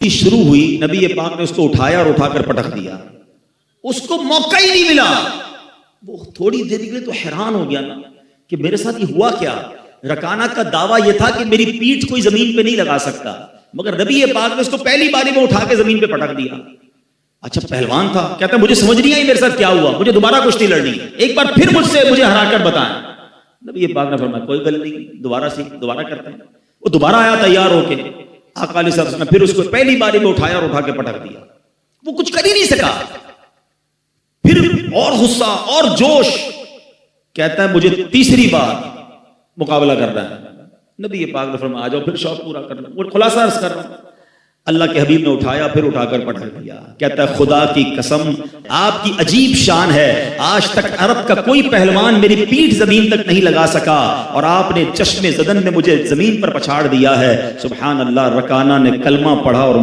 शुरू हुई, नबी पाक ने उसको उठाया और उठाकर पटक दिया। उसको मौका ही नहीं मिला। वो थोड़ी देर के लिए तो हैरान हो गया ना कि मेरे साथ ये हुआ क्या। रकाना का दावा यह था कि मेरी पीठ कोई जमीन पे नहीं लगा सकता, मगर नबी पाक ने उसको पहली बारी में उठा के जमीन पे पटक दिया। अच्छा पहलवान था, कहता मुझे समझ नहीं आई मेरे साथ क्या हुआ, मुझे दोबारा कुश्ती लड़नी है, एक बार फिर मुझे हराकर बताएं। नबी पाक ने फरमाया कोई गल नहीं, दोबारा करते हैं। वो दोबारा आया तैयार होके, आका अलैहि ने फिर उसको पहली बारी में उठाया और उठा के पटक दिया। वो कुछ कर ही नहीं सका। फिर और गुस्सा और जोश, कहता है मुझे तीसरी बार मुकाबला करना है। नबी पाक ने फरमाया आ जाओ, फिर शौक पूरा करना। वो खुलासा अर्ज कर रहा हूं। अल्लाह के हबीब ने उठाया, फिर उठाकर पटक दिया। कहता है खुदा की कसम, आपकी अजीब शान है, आज तक अरब का कोई पहलवान मेरी पीठ जमीन तक नहीं लगा सका और आपने चश्मे ज़दन में मुझे जमीन पर पछाड़ दिया है। सुभान अल्लाह। रकाना ने कलमा पढ़ा और